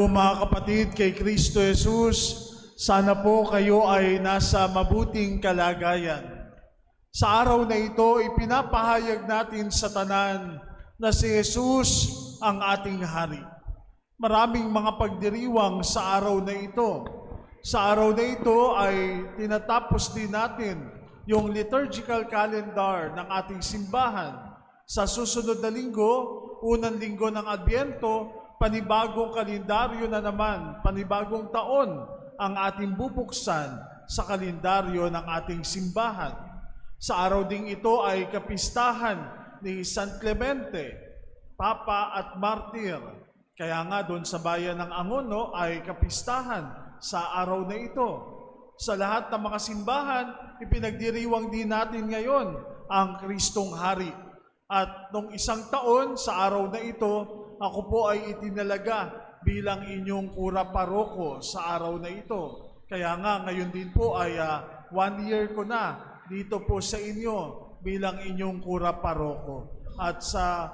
Mga kapatid, kay Kristo Jesus, sana po kayo ay nasa mabuting kalagayan. Sa araw na ito, ipinapahayag natin sa tanan na si Jesus ang ating hari. Maraming mga pagdiriwang sa araw na ito. Sa araw na ito ay tinatapos din natin yung liturgical calendar ng ating simbahan. Sa susunod na linggo, unang linggo ng Adbyento, panibagong kalendaryo na naman, panibagong taon ang ating bubuksan sa kalendaryo ng ating simbahan. Sa araw ding ito ay kapistahan ni San Clemente, Papa at Martir. Kaya nga doon sa bayan ng Angono ay kapistahan sa araw na ito. Sa lahat ng mga simbahan, ipinagdiriwang din natin ngayon ang Kristong Hari. At nung isang taon sa araw na ito, ako po ay itinalaga bilang inyong kura paroko sa araw na ito. Kaya nga ngayon din po ay 1 year ko na dito po sa inyo bilang inyong kura paroko. At sa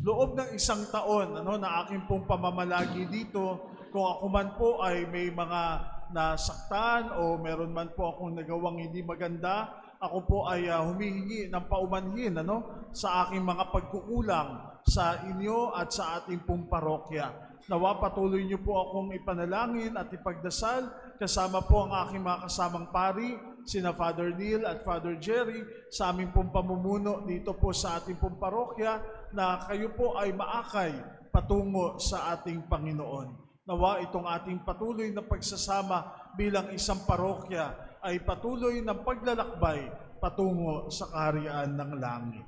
loob ng isang taon na aking pong pamamalagi dito, kung ako man po ay may mga nasaktan o meron man po akong nagawang hindi maganda, ako po ay humihingi ng paumanhin sa aking mga pagkukulang sa inyo at sa ating pong parokya. Nawa patuloy niyo po akong ipanalangin at ipagdasal kasama po ang aking mga kasamang pari, sina Father Neil at Father Jerry, sa aming pong pamumuno dito po sa ating pong parokya, na kayo po ay maakay patungo sa ating Panginoon. Nawa itong ating patuloy na pagsasama bilang isang parokya ay patuloy ng paglalakbay patungo sa kaharian ng langit.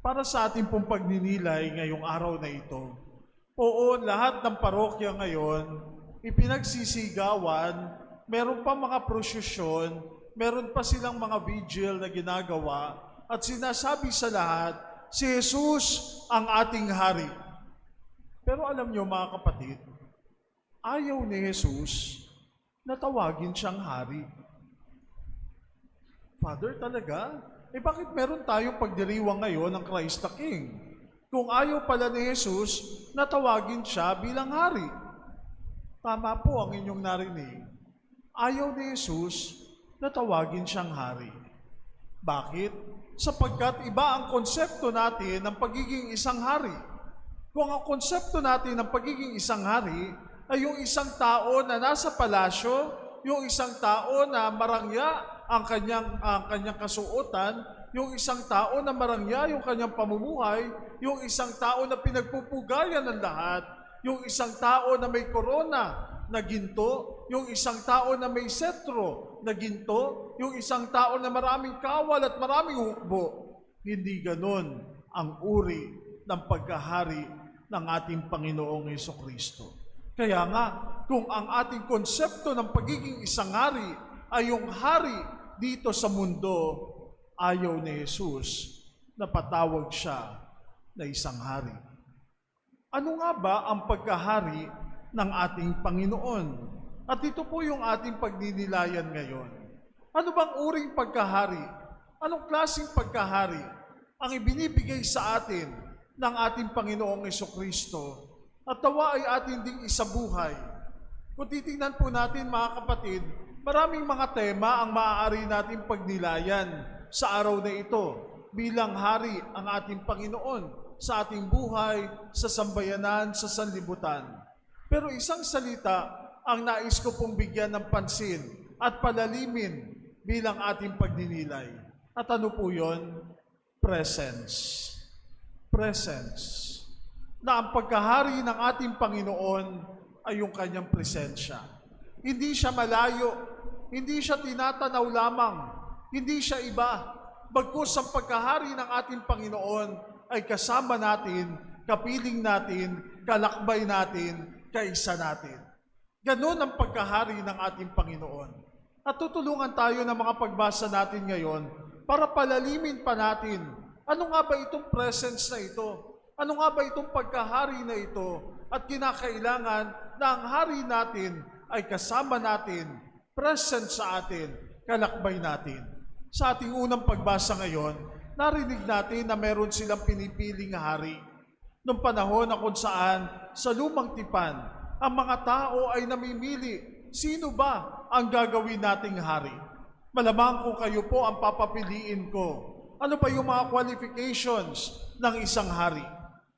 Para sa ating pong pagninilay ngayong araw na ito, oo, lahat ng parokya ngayon, ipinagsisigawan, meron pa mga prosesyon, meron pa silang mga vigil na ginagawa, at sinasabi sa lahat, si Jesus ang ating hari. Pero alam nyo mga kapatid, ayaw ni Jesus na tawagin siyang hari. Father, talaga? Bakit meron tayong pagdiriwang ngayon ng Christ the King? Kung ayaw pala ni Jesus na tawagin siya bilang hari. Tama po ang inyong narinig. Ayaw ni Jesus na tawagin siyang hari. Bakit? Sapagkat iba ang konsepto natin ng pagiging isang hari. Kung ang konsepto natin ng pagiging isang hari ay yung isang tao na nasa palasyo, yung isang tao na marangya ang kanyang kasuotan, yung isang tao na marangya yung kanyang pamumuhay, yung isang tao na pinagpupugayan ng lahat, yung isang tao na may korona na ginto, yung isang tao na may setro na ginto, yung isang tao na maraming kawal at maraming hukbo. Hindi ganon ang uri ng pagkahari ng ating Panginoong Hesukristo. Kaya nga, kung ang ating konsepto ng pagiging isang hari ay yung hari dito sa mundo, ayaw ni Jesus na patawag siya na isang hari. Ano nga ba ang pagkahari ng ating Panginoon? At ito po yung ating pagninilayan ngayon. Ano bang uring pagkahari? Anong klaseng pagkahari ang ibinibigay sa atin ng ating Panginoong Hesukristo? At tawa ay atin ding isabuhay. Kung titingnan po natin mga kapatid, maraming mga tema ang maaari nating pagnilayan sa araw na ito bilang hari ang ating Panginoon sa ating buhay, sa sambayanan, sa sanlibutan. Pero isang salita ang nais ko pong bigyan ng pansin at palalimin bilang ating pagninilay. At ano po yun? Presence. Presence. Na ang pagkahari ng ating Panginoon ay yung kanyang presensya. Hindi siya malayo, hindi siya tinatanaw lamang, hindi siya iba. Bagkus ang pagkahari ng ating Panginoon ay kasama natin, kapiling natin, kalakbay natin, kaisa natin. Ganon ang pagkahari ng ating Panginoon. At tutulungan tayo ng mga pagbasa natin ngayon para palalimin pa natin, ano nga ba itong presence na ito? Ano nga ba itong pagkahari na ito? At kinakailangan na ang hari natin ay kasama natin, present sa atin, kalakbay natin. Sa ating unang pagbasa ngayon, narinig natin na meron silang pinipiling hari. Noong panahon na kung saan sa lumang tipan, ang mga tao ay namimili, sino ba ang gagawin nating hari? Malamang kung kayo po ang papapiliin ko, ano ba yung mga qualifications ng isang hari?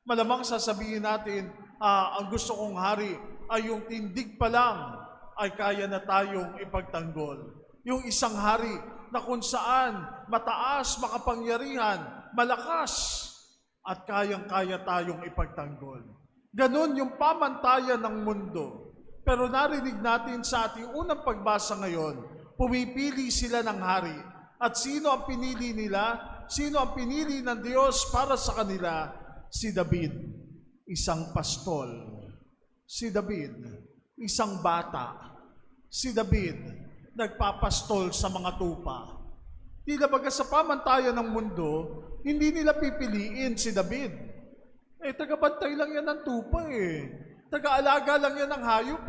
Malamang sasabihin natin, ang gusto kong hari ay yung tindig pa lang ay kaya na tayong ipagtanggol. Yung isang hari na kung saan mataas, makapangyarihan, malakas, at kayang-kaya tayong ipagtanggol. Ganon yung pamantayan ng mundo. Pero narinig natin sa ating unang pagbasa ngayon, pumipili sila ng hari. At sino ang pinili nila? Sino ang pinili ng Diyos para sa kanila? Si David, isang pastol. Si David, isang bata. Si David, nagpapastol sa mga tupa. Tila baga sa pamantayan ng mundo, hindi nila pipiliin si David. Tagabantay lang yan ng tupa Taga-alaga lang yan ng hayop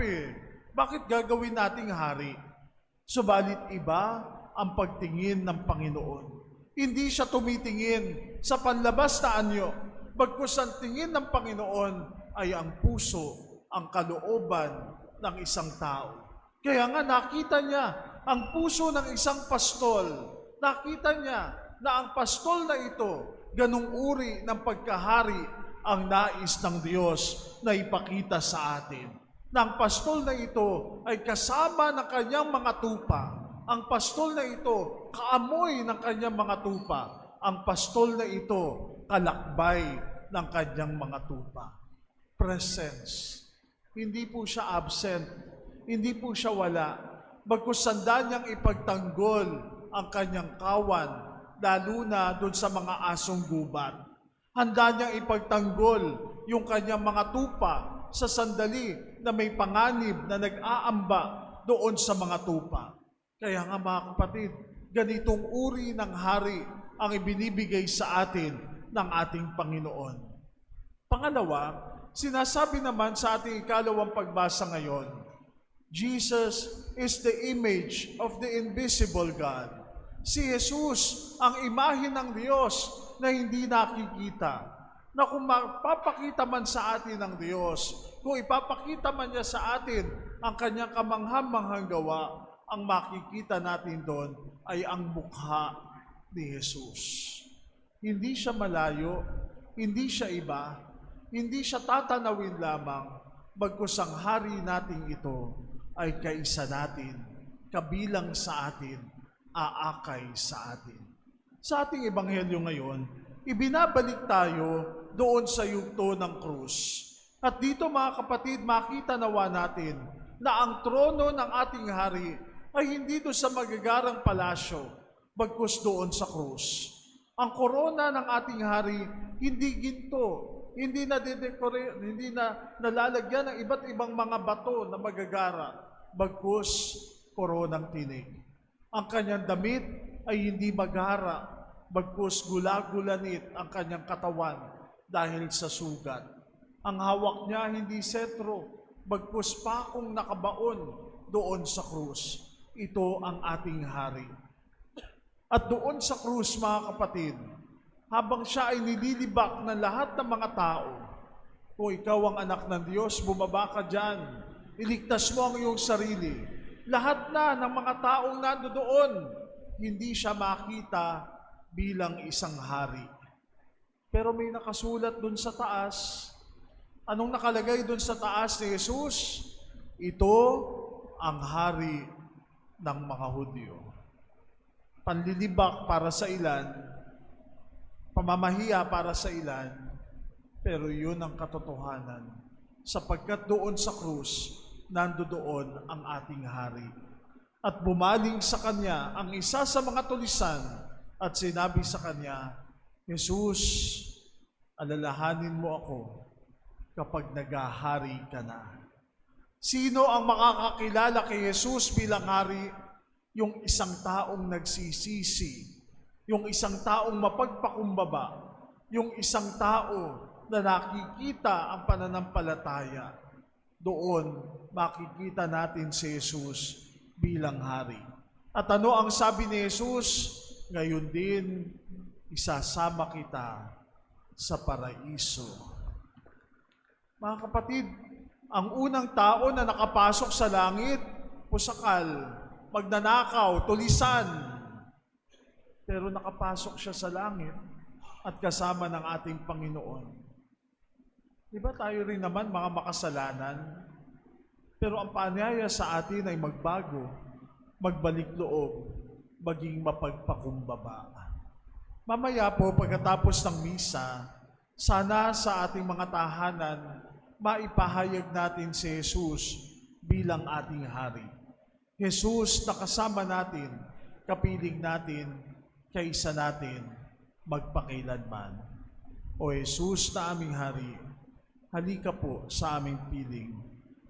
Bakit gagawin nating hari? Subalit iba ang pagtingin ng Panginoon. Hindi siya tumitingin sa panlabas na anyo, bagkus ang tingin ng Panginoon ay ang puso, ang kalooban ng isang tao. Kaya nga nakita niya ang puso ng isang pastol. Nakita niya na ang pastol na ito, ganung uri ng pagkahari ang nais ng Diyos na ipakita sa atin. Na ang pastol na ito ay kasama ng kanyang mga tupa. Ang pastol na ito, kaamoy ng kanyang mga tupa. Ang pastol na ito, kalakbay ng kanyang mga tupa. Presence. Hindi po siya absent. Hindi po siya wala. Bagkus handa niyang ipagtanggol ang kanyang kawan, lalo na doon sa mga asong gubat. Handa niyang ipagtanggol yung kanyang mga tupa sa sandali na may panganib na nag-aamba doon sa mga tupa. Kaya nga mga kapatid, ganitong uri ng hari ang ibinibigay sa atin ng ating Panginoon. Pangalawa, sinasabi naman sa ating ikalawang pagbasa ngayon, Jesus is the image of the invisible God. Si Jesus ang imahe ng Diyos na hindi nakikita. Na kung mapapakita man sa atin ng Diyos, kung ipapakita man niya sa atin ang kanyang kamangha-manghang gawa, ang makikita natin doon ay ang mukha ni Jesus. Hindi siya malayo, hindi siya iba, hindi siya tatanawin lamang, bagkus ang hari nating ito ay kaisa natin, kabilang sa atin, aakay sa atin. Sa ating ebanghelyo ngayon, ibinabalik tayo doon sa yugto ng krus. At dito mga kapatid, makita nawa natin na ang trono ng ating hari ay hindi doon sa magagarang palasyo, bagkus doon sa krus. Ang korona ng ating hari, hindi ginto, hindi na nalalagyan ng iba't ibang mga bato na magagara, bagkus koronang tinig. Ang kanyang damit ay hindi magara, bagkus gula-gulanit ang kanyang katawan dahil sa sugat. Ang hawak niya hindi setro, bagkus pakong nakabaon doon sa krus. Ito ang ating hari. At doon sa krus, mga kapatid, habang siya ay nililibak ng lahat ng mga tao, kung ikaw ang anak ng Diyos, bumaba ka dyan, iligtas mo ang iyong sarili. Lahat na ng mga taong nandoon, hindi siya makita bilang isang hari. Pero may nakasulat dun sa taas. Anong nakalagay dun sa taas ni Jesus? Ito ang hari ng mga Hudyo. Panlilibak para sa ilan, pamamahiya para sa ilan, pero yun ang katotohanan. Sapagkat doon sa krus, nandoon ang ating hari. At bumaling sa kanya ang isa sa mga tulisan at sinabi sa kanya, Jesus, alalahanin mo ako kapag naghahari ka na. Sino ang makakakilala kay Jesus bilang hari? Yung isang taong nagsisisi, yung isang taong mapagpakumbaba, yung isang tao na nakikita ang pananampalataya. Doon makikita natin si Jesus bilang hari. At ano ang sabi ni Jesus? Ngayon din, isasama kita sa paraiso. Mga kapatid, Ang unang tao na nakapasok sa langit, pusakal, magnanakaw, tulisan. Pero nakapasok siya sa langit at kasama ng ating Panginoon. Di ba tayo rin naman mga makasalanan? Pero ang paanyaya sa atin ay magbago, magbalik loob, maging mapagpakumbaba. Mamaya po, pagkatapos ng misa, sana sa ating mga tahanan, maipahayag natin si Jesus bilang ating hari. Jesus na kasama natin, kapiling natin, kaisa natin, magpakailanman. O Jesus na aming hari, halika po sa aming piling,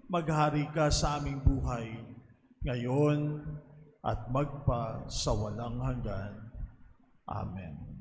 maghari ka sa aming buhay, ngayon at magpa sa walang hanggan. Amen.